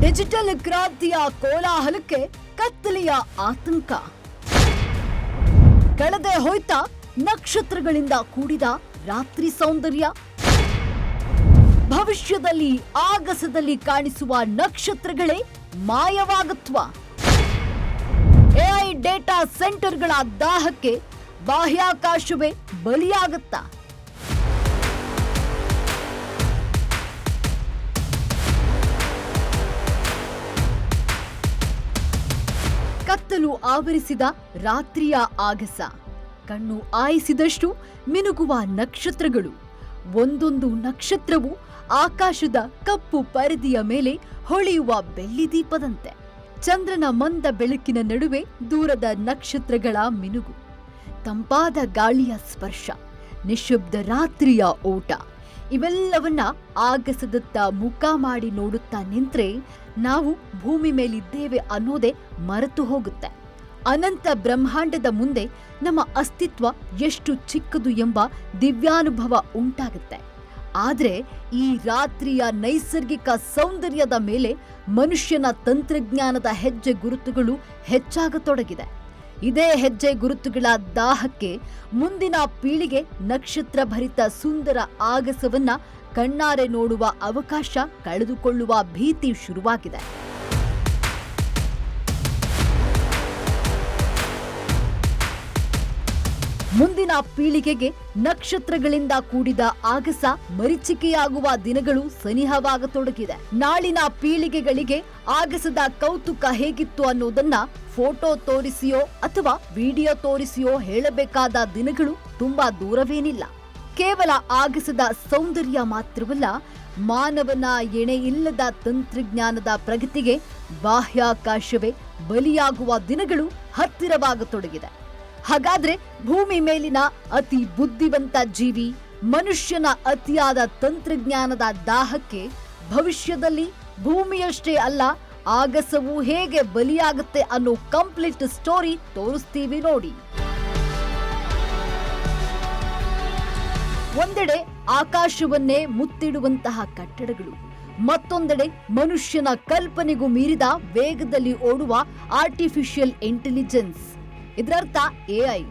Digital ಕ್ರಾಂತಿಯ ಕೋಲಾಹಲಕ್ಕೆ ಕತ್ತಲೆಯ ಆತಂಕ. ಕಳೆದೆ ಹೋಯ್ತಾ ನಕ್ಷತ್ರಗಳಿಂದ ಕೂಡಿದ ರಾತ್ರಿ ಸೌಂದರ್ಯ. ಭವಿಷ್ಯದಲ್ಲಿ ಆಗಸದಲ್ಲಿ ಕಾಣಿಸುವ ನಕ್ಷತ್ರಗಳೇ ಮಾಯವಾಗುತ್ತವ. AI data ಸೆಂಟರ್ಗಳ ದಾಹಕ್ಕೆ ಬಾಹ್ಯಾಕಾಶವೇ ಬಲಿಯಾಗುತ್ತಾ? ಕತ್ತಲು ಆವರಿಸಿದ ರಾತ್ರಿಯ ಆಗಸ, ಕಣ್ಣು ಆಯಿಸಿದಷ್ಟು ಮಿನುಗುವ ನಕ್ಷತ್ರಗಳು. ಒಂದೊಂದು ನಕ್ಷತ್ರವು ಆಕಾಶದ ಕಪ್ಪು ಪರದೆಯ ಮೇಲೆ ಹೊಳೆಯುವ ಬೆಳ್ಳಿ ದೀಪದಂತೆ. ಚಂದ್ರನ ಮಂದ ಬೆಳಕಿನ ನಡುವೆ ದೂರದ ನಕ್ಷತ್ರಗಳ ಮಿನುಗು, ತಂಪಾದ ಗಾಳಿಯ ಸ್ಪರ್ಶ, ನಿಶಬ್ದ ರಾತ್ರಿಯ ಓಟ. ಇವೆಲ್ಲವನ್ನ ಆಗಸದತ್ತ ಮುಖ ಮಾಡಿ ನೋಡುತ್ತಾ ನಿಂತ್ರೆ ನಾವು ಭೂಮಿ ಮೇಲಿದ್ದೇವೆ ಅನ್ನೋದೇ ಮರೆತು ಹೋಗುತ್ತೆ. ಅನಂತ ಬ್ರಹ್ಮಾಂಡದ ಮುಂದೆ ನಮ್ಮ ಅಸ್ತಿತ್ವ ಎಷ್ಟು ಚಿಕ್ಕದು ಎಂಬ ದಿವ್ಯಾನುಭವ ಉಂಟಾಗುತ್ತೆ. ಆದರೆ ಈ ರಾತ್ರಿಯ ನೈಸರ್ಗಿಕ ಸೌಂದರ್ಯದ ಮೇಲೆ ಮನುಷ್ಯನ ತಂತ್ರಜ್ಞಾನದ ಹೆಜ್ಜೆ ಗುರುತುಗಳು ಹೆಚ್ಚಾಗತೊಡಗಿದೆ. ಇದೇ ಹೆಜ್ಜೆ ಗುರುತುಗಳ ದಾಹಕ್ಕೆ ಮುಂದಿನ ಪೀಳಿಗೆ ನಕ್ಷತ್ರ ಭರಿತ ಸುಂದರ ಆಗಸವನ್ನ ಕಣ್ಣಾರೆ ನೋಡುವ ಅವಕಾಶ ಕಳೆದುಕೊಳ್ಳುವ ಭೀತಿ ಶುರುವಾಗಿದೆ. ಮುಂದಿನ ಪೀಳಿಗೆಗೆ ನಕ್ಷತ್ರಗಳಿಂದ ಕೂಡಿದ ಆಗಸ ಮರೀಚಿಕೆಯಾಗುವ ದಿನಗಳು ಸನಿಹವಾಗತೊಡಗಿದೆ. ನಾಳಿನ ಪೀಳಿಗೆಗಳಿಗೆ ಆಗಸದ ಕೌತುಕ ಹೇಗಿತ್ತು ಅನ್ನೋದನ್ನ ಫೋಟೋ ತೋರಿಸಿಯೋ ಅಥವಾ ವಿಡಿಯೋ ತೋರಿಸಿಯೋ ಹೇಳಬೇಕಾದ ದಿನಗಳು ತುಂಬಾ ದೂರವೇನಿಲ್ಲ. ಕೇವಲ ಆಗಸದ ಸೌಂದರ್ಯ ಮಾತ್ರವಲ್ಲ, ಮಾನವನ ಎಣೆಯಿಲ್ಲದ ತಂತ್ರಜ್ಞಾನದ ಪ್ರಗತಿಗೆ ಬಾಹ್ಯಾಕಾಶವೇ ಬಲಿಯಾಗುವ ದಿನಗಳು ಹತ್ತಿರವಾಗತೊಡಗಿದೆ. ಹಾಗಾದ್ರೆ ಭೂಮಿ ಮೇಲಿನ ಅತಿ ಬುದ್ಧಿವಂತ ಜೀವಿ ಮನುಷ್ಯನ ಅತಿಯಾದ ತಂತ್ರಜ್ಞಾನದ ದಾಹಕ್ಕೆ ಭವಿಷ್ಯದಲ್ಲಿ ಭೂಮಿಯಷ್ಟೇ ಅಲ್ಲ, ಆಗಸವು ಹೇಗೆ ಬಲಿಯಾಗುತ್ತೆ ಅನ್ನೋ ಕಂಪ್ಲೀಟ್ ಸ್ಟೋರಿ ತೋರಿಸ್ತೀವಿ ನೋಡಿ. ಒಂದೆಡೆ ಆಕಾಶವನ್ನೇ ಮುತ್ತಿಡುವಂತಹ ಕಟ್ಟಡಗಳು, ಮತ್ತೊಂದೆಡೆ ಮನುಷ್ಯನ ಕಲ್ಪನೆಗೂ ಮೀರಿದ ವೇಗದಲ್ಲಿ ಓಡುವ ಆರ್ಟಿಫಿಷಿಯಲ್ ಇಂಟೆಲಿಜೆನ್ಸ್. ಇದರರ್ಥ ಎಐ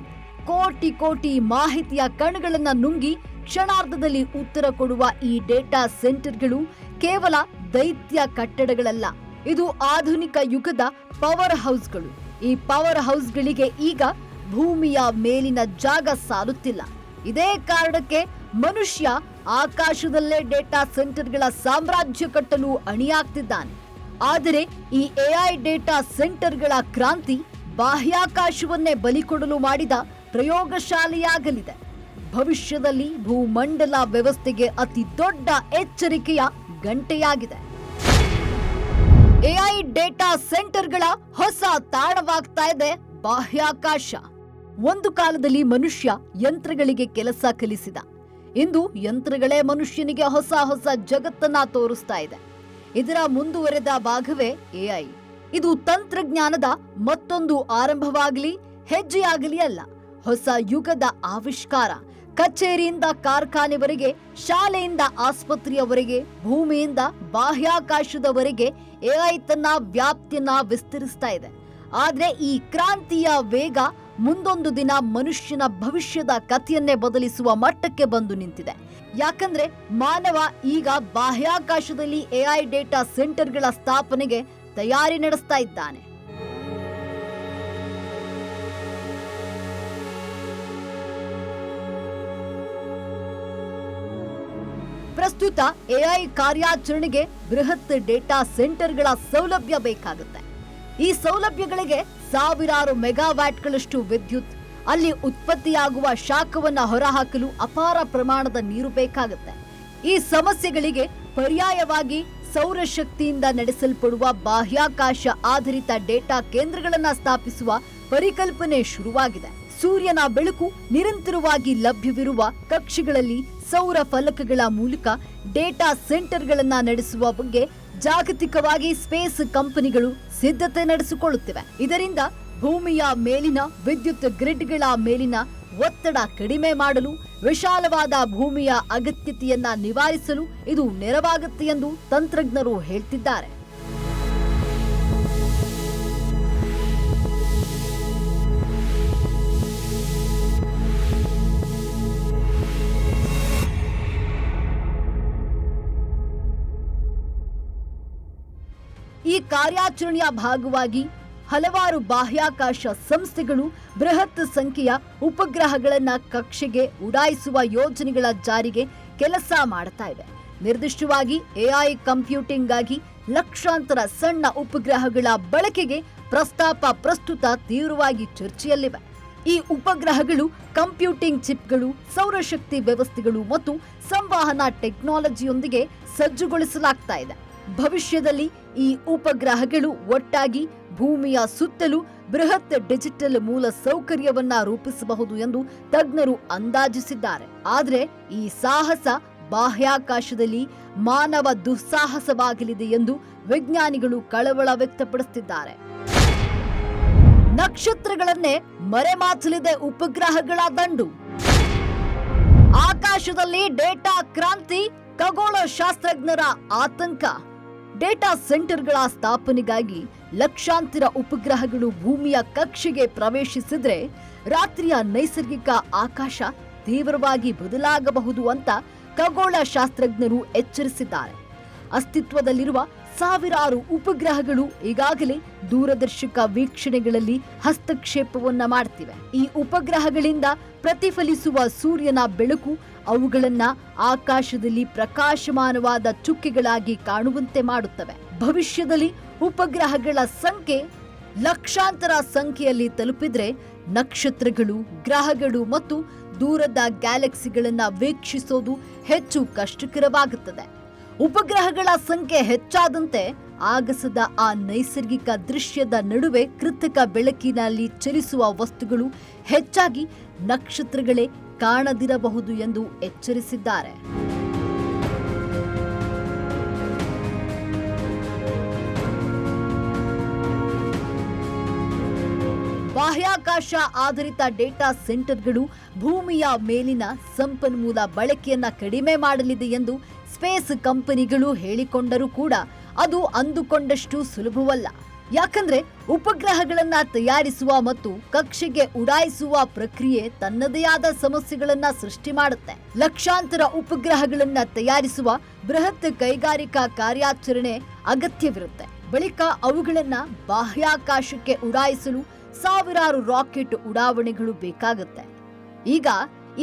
ಕೋಟಿ ಕೋಟಿ ಮಾಹಿತಿಯ ಕಣಗಳನ್ನ ನುಂಗಿ ಕ್ಷಣಾರ್ಧದಲ್ಲಿ ಉತ್ತರ ಕೊಡುವ ಈ ಡೇಟಾ ಸೆಂಟರ್ಗಳು ಕೇವಲ ದೈತ್ಯ ಕಟ್ಟಡಗಳಲ್ಲ, ಇದು ಆಧುನಿಕ ಯುಗದ ಪವರ್ ಹೌಸ್ಗಳು. ಈ ಪವರ್ ಹೌಸ್ಗಳಿಗೆ ಈಗ ಭೂಮಿಯ ಮೇಲಿನ ಜಾಗ ಸಾಲುತ್ತಿಲ್ಲ. ಇದೇ ಕಾರಣಕ್ಕೆ ಮನುಷ್ಯ ಆಕಾಶದಲ್ಲೇ ಡೇಟಾ ಸೆಂಟರ್ಗಳ ಸಾಮ್ರಾಜ್ಯ ಕಟ್ಟಲು ಅಣಿಯಾಗ್ತಿದ್ದಾನೆ. ಆದರೆ ಈ ಎಐ ಡೇಟಾ ಸೆಂಟರ್ಗಳ ಕ್ರಾಂತಿ ಬಾಹ್ಯಾಕಾಶವನ್ನೇ ಬಲಿಕೊಡಲು ಮಾಡಿದ ಪ್ರಯೋಗಶಾಲೆಯಾಗಲಿದೆ. ಭವಿಷ್ಯದಲ್ಲಿ ಭೂಮಂಡಲ ವ್ಯವಸ್ಥೆಗೆ ಅತಿ ದೊಡ್ಡ ಎಚ್ಚರಿಕೆಯ ಗಂಟೆಯಾಗಿದೆ. ಎಐ ಡೇಟಾ ಸೆಂಟರ್ಗಳ ಹೊಸ ತಾಣವಾಗ್ತಾ ಇದೆ ಬಾಹ್ಯಾಕಾಶ. ಒಂದು ಕಾಲದಲ್ಲಿ ಮನುಷ್ಯ ಯಂತ್ರಗಳಿಗೆ ಕೆಲಸ ಕಲಿಸಿದ. ಇಂದು ಯಂತ್ರಗಳೇ ಮನುಷ್ಯನಿಗೆ ಹೊಸ ಹೊಸ ಜಗತ್ತನ್ನ ತೋರಿಸ್ತಾ ಇದೆ. ಇದರ ಮುಂದುವರೆದ ಭಾಗವೇ ಎಐ. ಇದು ತಂತ್ರಜ್ಞಾನದ ಮತ್ತೊಂದು ಆರಂಭವಾಗಲಿ, ಹೆಜ್ಜೆಯಾಗಲಿ ಅಲ್ಲ, ಹೊಸ ಯುಗದ ಆವಿಷ್ಕಾರ. ಕಚೇರಿಯಿಂದ ಕಾರ್ಖಾನೆವರೆಗೆ, ಶಾಲೆಯಿಂದ ಆಸ್ಪತ್ರೆಯವರೆಗೆ, ಭೂಮಿಯಿಂದ ಬಾಹ್ಯಾಕಾಶದವರೆಗೆ ಎಐ ತನ್ನ ವ್ಯಾಪ್ತಿಯನ್ನ ವಿಸ್ತರಿಸ್ತಾ ಇದೆ. ಆದ್ರೆ ಈ ಕ್ರಾಂತಿಯ ವೇಗ ಮುಂದೊಂದು ದಿನ ಮನುಷ್ಯನ ಭವಿಷ್ಯದ ಕಥೆಯನ್ನೇ ಬದಲಿಸುವ ಮಟ್ಟಕ್ಕೆ ಬಂದು ನಿಂತಿದೆ. ಯಾಕಂದ್ರೆ ಮಾನವ ಈಗ ಬಾಹ್ಯಾಕಾಶದಲ್ಲಿ ಎಐ ಡೇಟಾ ಸೆಂಟರ್ಗಳ ಸ್ಥಾಪನೆಗೆ ತಯಾರಿ ನಡೆಸ್ತಾ ಇದ್ದಾನೆ. ಪ್ರಸ್ತುತ ಎಐ ಕಾರ್ಯಾಚರಣೆಗೆ ಬೃಹತ್ ಡೇಟಾ ಸೆಂಟರ್ಗಳ ಸೌಲಭ್ಯ ಬೇಕಾಗುತ್ತೆ. ಈ ಸೌಲಭ್ಯಗಳಿಗೆ ಸಾವಿರಾರು ಮೆಗಾವ್ಯಾಟ್ಗಳಷ್ಟು ವಿದ್ಯುತ್, ಅಲ್ಲಿ ಉತ್ಪತ್ತಿಯಾಗುವ ಶಾಖವನ್ನ ಹೊರಹಾಕಲು ಅಪಾರ ಪ್ರಮಾಣದ ನೀರು ಬೇಕಾಗುತ್ತೆ. ಈ ಸಮಸ್ಯೆಗಳಿಗೆ ಪರ್ಯಾಯವಾಗಿ ಸೌರಶಕ್ತಿಯಿಂದ ನಡೆಸಲ್ಪಡುವ ಬಾಹ್ಯಾಕಾಶ ಆಧಾರಿತ ಡೇಟಾ ಕೇಂದ್ರಗಳನ್ನ ಸ್ಥಾಪಿಸುವ ಪರಿಕಲ್ಪನೆ ಶುರುವಾಗಿದೆ. ಸೂರ್ಯನ ಬೆಳಕು ನಿರಂತರವಾಗಿ ಲಭ್ಯವಿರುವ ಕಕ್ಷೆಗಳಲ್ಲಿ ಸೌರ ಫಲಕಗಳ ಮೂಲಕ ಡೇಟಾ ಸೆಂಟರ್ಗಳನ್ನ ನಡೆಸುವ ಬಗ್ಗೆ ಜಾಗತಿಕವಾಗಿ ಸ್ಪೇಸ್ ಕಂಪನಿಗಳು ಸಿದ್ಧತೆ ನಡೆಸಿಕೊಳ್ಳುತ್ತಿವೆ. ಇದರಿಂದ ಭೂಮಿಯ ಮೇಲಿನ ವಿದ್ಯುತ್ ಗ್ರಿಡ್ಗಳ ಮೇಲಿನ ಒತ್ತಡ ಕಡಿಮೆ ಮಾಡಲು, ವಿಶಾಲವಾದ ಭೂಮಿಯ ಅಗತ್ಯತೆಯನ್ನ ನಿವಾರಿಸಲು ಇದು ನೆರವಾಗುತ್ತೆ ಎಂದು ತಂತ್ರಜ್ಞರು ಹೇಳ್ತಿದ್ದಾರೆ. ಈ ಕಾರ್ಯಾಚರಣೆಯ ಭಾಗವಾಗಿ ಹಲವಾರು ಬಾಹ್ಯಾಕಾಶ ಸಂಸ್ಥೆಗಳು ಬೃಹತ್ ಸಂಖ್ಯೆಯ ಉಪಗ್ರಹಗಳನ್ನ ಕಕ್ಷೆಗೆ ಉಡಾಯಿಸುವ ಯೋಜನೆಗಳ ಜಾರಿಗೆ ಕೆಲಸ ಮಾಡ್ತಾ ಇವೆ. ನಿರ್ದಿಷ್ಟವಾಗಿ ಎಐ ಕಂಪ್ಯೂಟಿಂಗ್ಗಾಗಿ ಲಕ್ಷಾಂತರ ಸಣ್ಣ ಉಪಗ್ರಹಗಳ ಬಳಕೆಗೆ ಪ್ರಸ್ತುತ ತೀವ್ರವಾಗಿ ಚರ್ಚೆಯಲ್ಲಿವೆ. ಈ ಉಪಗ್ರಹಗಳು ಕಂಪ್ಯೂಟಿಂಗ್ ಚಿಪ್ಗಳು, ಸೌರಶಕ್ತಿ ವ್ಯವಸ್ಥೆಗಳು ಮತ್ತು ಸಂವಹನ ಟೆಕ್ನಾಲಜಿಯೊಂದಿಗೆ ಸಜ್ಜುಗೊಳಿಸಲಾಗ್ತಾ ಇದೆ. ಭವಿಷ್ಯದಲ್ಲಿ ಈ ಉಪಗ್ರಹಗಳು ಒಟ್ಟಾಗಿ ಭೂಮಿಯ ಸುತ್ತಲೂ ಬೃಹತ್ ಡಿಜಿಟಲ್ ಮೂಲ ಸೌಕರ್ಯವನ್ನ ರೂಪಿಸಬಹುದು ಎಂದು ತಜ್ಞರು ಅಂದಾಜಿಸಿದ್ದಾರೆ. ಆದರೆ ಈ ಸಾಹಸ ಬಾಹ್ಯಾಕಾಶದಲ್ಲಿ ಮಾನವ ದುಸ್ಸಾಹಸವಾಗಲಿದೆ ಎಂದು ವಿಜ್ಞಾನಿಗಳು ಕಳವಳ ವ್ಯಕ್ತಪಡಿಸುತ್ತಿದ್ದಾರೆ. ನಕ್ಷತ್ರಗಳನ್ನೇ ಮರೆಮಾಚಲಿದೆ ಉಪಗ್ರಹಗಳ ದಂಡು. ಆಕಾಶದಲ್ಲಿ ಡೇಟಾ ಕ್ರಾಂತಿ, ಖಗೋಳ ಶಾಸ್ತ್ರಜ್ಞರ ಆತಂಕ. ಡೇಟಾ ಸೆಂಟರ್ಗಳ ಸ್ಥಾಪನೆಗಾಗಿ ಲಕ್ಷಾಂತರ ಉಪಗ್ರಹಗಳು ಭೂಮಿಯ ಕಕ್ಷೆಗೆ ಪ್ರವೇಶಿಸಿದ್ರೆ ರಾತ್ರಿಯ ನೈಸರ್ಗಿಕ ಆಕಾಶ ತೀವ್ರವಾಗಿ ಬದಲಾಗಬಹುದು ಅಂತ ಖಗೋಳ ಶಾಸ್ತ್ರಜ್ಞರು ಎಚ್ಚರಿಸಿದ್ದಾರೆ. ಅಸ್ತಿತ್ವದಲ್ಲಿರುವ ಸಾವಿರಾರು ಉಪಗ್ರಹಗಳು ಈಗಾಗಲೇ ದೂರದರ್ಶಕ ವೀಕ್ಷಣೆಗಳಲ್ಲಿ ಹಸ್ತಕ್ಷೇಪವನ್ನ ಮಾಡ್ತಿವೆ. ಈ ಉಪಗ್ರಹಗಳಿಂದ ಪ್ರತಿಫಲಿಸುವ ಸೂರ್ಯನ ಬೆಳಕು ಅವುಗಳನ್ನ ಆಕಾಶದಲ್ಲಿ ಪ್ರಕಾಶಮಾನವಾದ ಚುಕ್ಕೆಗಳಾಗಿ ಕಾಣುವಂತೆ ಮಾಡುತ್ತವೆ. ಭವಿಷ್ಯದಲ್ಲಿ ಉಪಗ್ರಹಗಳ ಸಂಖ್ಯೆ ಲಕ್ಷಾಂತರ ಸಂಖ್ಯೆಯಲ್ಲಿ ತಲುಪಿದ್ರೆ ನಕ್ಷತ್ರಗಳು, ಗ್ರಹಗಳು ಮತ್ತು ದೂರದ ಗ್ಯಾಲಕ್ಸಿಗಳನ್ನ ವೀಕ್ಷಿಸೋದು ಹೆಚ್ಚು ಕಷ್ಟಕರವಾಗುತ್ತದೆ. ಉಪಗ್ರಹಗಳ ಸಂಖ್ಯೆ ಹೆಚ್ಚಾದಂತೆ ಆಗಸದ ಆ ನೈಸರ್ಗಿಕ ದೃಶ್ಯದ ನಡುವೆ ಕೃತಕ ಬೆಳಕಿನಲ್ಲಿ ಚಲಿಸುವ ವಸ್ತುಗಳು ಹೆಚ್ಚಾಗಿ ನಕ್ಷತ್ರಗಳೇ ಕಾಣದಿರಬಹುದು ಎಂದು ಎಚ್ಚರಿಸಿದ್ದಾರೆ. ಬಾಹ್ಯಾಕಾಶ ಆಧಾರಿತ ಡೇಟಾ ಸೆಂಟರ್ಗಳು ಭೂಮಿಯ ಮೇಲಿನ ಸಂಪನ್ಮೂಲ ಬಳಕೆಯನ್ನ ಕಡಿಮೆ ಮಾಡಲಿದೆ ಎಂದು ಸ್ಪೇಸ್ ಕಂಪನಿಗಳು ಹೇಳಿಕೊಂಡರೂ ಕೂಡ ಅದು ಅಂದುಕೊಂಡಷ್ಟು ಸುಲಭವಲ್ಲ. ಯಾಕಂದ್ರೆ ಉಪಗ್ರಹಗಳನ್ನ ತಯಾರಿಸುವ ಮತ್ತು ಕಕ್ಷೆಗೆ ಉಡಾಯಿಸುವ ಪ್ರಕ್ರಿಯೆ ತನ್ನದೇ ಆದ ಸಮಸ್ಯೆಗಳನ್ನ ಸೃಷ್ಟಿ ಮಾಡುತ್ತೆ. ಲಕ್ಷಾಂತರ ಉಪಗ್ರಹಗಳನ್ನ ತಯಾರಿಸುವ ಬೃಹತ್ ಕೈಗಾರಿಕಾ ಕಾರ್ಯಾಚರಣೆ ಅಗತ್ಯವಿರುತ್ತೆ. ಬಳಿಕ ಅವುಗಳನ್ನ ಬಾಹ್ಯಾಕಾಶಕ್ಕೆ ಉಡಾಯಿಸಲು ಸಾವಿರಾರು ರಾಕೆಟ್ ಉಡಾವಣೆಗಳು ಬೇಕಾಗುತ್ತೆ. ಈಗ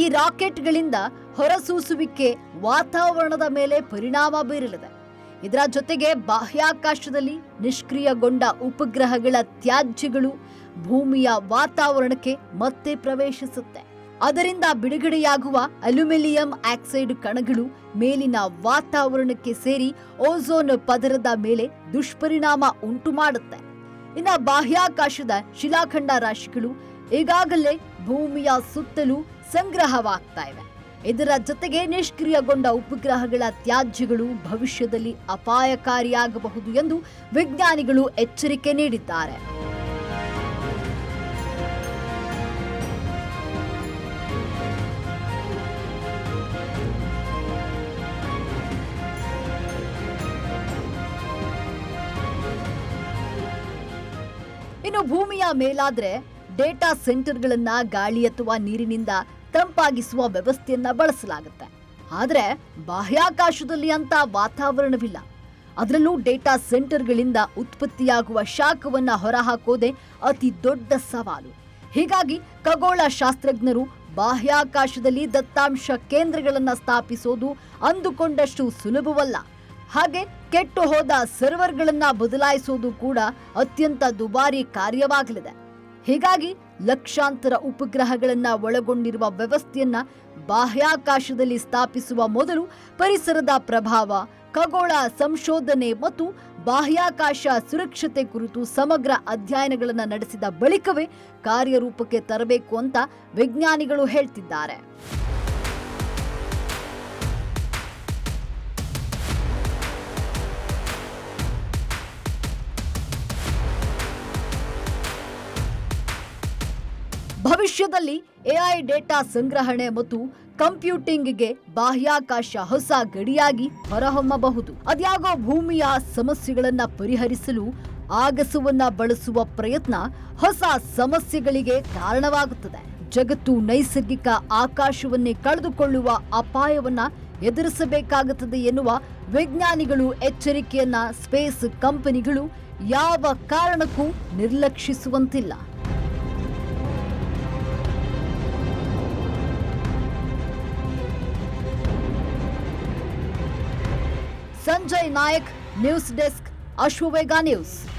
ಈ ರಾಕೆಟ್ಗಳಿಂದ ಹೊರಸೂಸುವಿಕೆ ವಾತಾವರಣದ ಮೇಲೆ ಪರಿಣಾಮ ಬೀರಲಿದೆ. ಇದರ ಜೊತೆಗೆ ಬಾಹ್ಯಾಕಾಶದಲ್ಲಿ ನಿಷ್ಕ್ರಿಯಗೊಂಡ ಉಪಗ್ರಹಗಳ ತ್ಯಾಜ್ಯಗಳು ಭೂಮಿಯ ವಾತಾವರಣಕ್ಕೆ ಮತ್ತೆ ಪ್ರವೇಶಿಸುತ್ತೆ. ಅದರಿಂದ ಬಿಡುಗಡೆಯಾಗುವ ಅಲ್ಯೂಮಿನಿಯಂ ಆಕ್ಸೈಡ್ ಕಣಗಳು ಮೇಲಿನ ವಾತಾವರಣಕ್ಕೆ ಸೇರಿ ಓಝೋನ್ ಪದರದ ಮೇಲೆ ದುಷ್ಪರಿಣಾಮ ಉಂಟು ಮಾಡುತ್ತೆ. ಇನ್ನು ಬಾಹ್ಯಾಕಾಶದ ಶಿಲಾಖಂಡ ರಾಶಿಗಳು ಈಗಾಗಲೇ ಭೂಮಿಯ ಸುತ್ತಲೂ ಸಂಗ್ರಹವಾಗ್ತಾ ಇವೆ. ಇದರ ಜೊತೆಗೆ ನಿಷ್ಕ್ರಿಯಗೊಂಡ ಉಪಗ್ರಹಗಳ ತ್ಯಾಜ್ಯಗಳು ಭವಿಷ್ಯದಲ್ಲಿ ಅಪಾಯಕಾರಿಯಾಗಬಹುದು ಎಂದು ವಿಜ್ಞಾನಿಗಳು ಎಚ್ಚರಿಕೆ ನೀಡಿದ್ದಾರೆ. ಇನ್ನು ಭೂಮಿಯ ಮೇಲಾದ್ರೆ ಡೇಟಾ ಸೆಂಟರ್ಗಳನ್ನ ಗಾಳಿ ಅಥವಾ ನೀರಿನಿಂದ ತಂಪಾಗಿಸುವ ವ್ಯವಸ್ಥೆಯನ್ನ ಬಳಸಲಾಗುತ್ತೆ. ಆದರೆ ಬಾಹ್ಯಾಕಾಶದಲ್ಲಿ ಅಂತ ವಾತಾವರಣವಿಲ್ಲ. ಅದರಲ್ಲೂ ಡೇಟಾ ಸೆಂಟರ್ಗಳಿಂದ ಉತ್ಪತ್ತಿಯಾಗುವ ಶಾಖವನ್ನ ಹೊರಹಾಕೋದೇ ಅತಿ ದೊಡ್ಡ ಸವಾಲು. ಹೀಗಾಗಿ ಖಗೋಳ ಶಾಸ್ತ್ರಜ್ಞರು ಬಾಹ್ಯಾಕಾಶದಲ್ಲಿ ದತ್ತಾಂಶ ಕೇಂದ್ರಗಳನ್ನ ಸ್ಥಾಪಿಸೋದು ಅಂದುಕೊಂಡಷ್ಟು ಸುಲಭವಲ್ಲ. ಹಾಗೆ ಕೆಟ್ಟು ಹೋದ ಸರ್ವರ್ಗಳನ್ನ ಬದಲಾಯಿಸೋದು ಕೂಡ ಅತ್ಯಂತ ದುಬಾರಿ ಕಾರ್ಯವಾಗಲಿದೆ. ಹೀಗಾಗಿ ಲಕ್ಷಾಂತರ ಉಪಗ್ರಹಗಳನ್ನ ಒಳಗೊಂಡಿರುವ ವ್ಯವಸ್ಥೆಯನ್ನ ಬಾಹ್ಯಾಕಾಶದಲ್ಲಿ ಸ್ಥಾಪಿಸುವ ಮೊದಲು ಪರಿಸರದ ಪ್ರಭಾವ, ಖಗೋಳ ಸಂಶೋಧನೆ ಮತ್ತು ಬಾಹ್ಯಾಕಾಶ ಸುರಕ್ಷತೆ ಕುರಿತು ಸಮಗ್ರ ಅಧ್ಯಯನಗಳನ್ನು ನಡೆಸಿದ ಬಳಿಕವೇ ಕಾರ್ಯರೂಪಕ್ಕೆ ತರಬೇಕು ಅಂತ ವಿಜ್ಞಾನಿಗಳು ಹೇಳ್ತಿದ್ದಾರೆ. ಭವಿಷ್ಯದಲ್ಲಿ ಎಐ ಡೇಟಾ ಸಂಗ್ರಹಣೆ ಮತ್ತು ಕಂಪ್ಯೂಟಿಂಗ್ಗೆ ಬಾಹ್ಯಾಕಾಶ ಹೊಸ ಗಡಿಯಾಗಿ ಹೊರಹೊಮ್ಮಬಹುದು. ಅದ್ಯಾಗೋ ಭೂಮಿಯ ಸಮಸ್ಯೆಗಳನ್ನ ಪರಿಹರಿಸಲು ಆಗಸವನ್ನ ಬಳಸುವ ಪ್ರಯತ್ನ ಹೊಸ ಸಮಸ್ಯೆಗಳಿಗೆ ಕಾರಣವಾಗುತ್ತದೆ. ಜಗತ್ತು ನೈಸರ್ಗಿಕ ಆಕಾಶವನ್ನೇ ಕಳೆದುಕೊಳ್ಳುವ ಅಪಾಯವನ್ನ ಎದುರಿಸಬೇಕಾಗುತ್ತದೆ ಎನ್ನುವ ವಿಜ್ಞಾನಿಗಳು ಎಚ್ಚರಿಕೆಯನ್ನ ಸ್ಪೇಸ್ ಕಂಪನಿಗಳು ಯಾವ ಕಾರಣಕ್ಕೂ ನಿರ್ಲಕ್ಷಿಸುವಂತಿಲ್ಲ. Sanjay Nayak, news desk, Ashwavega news.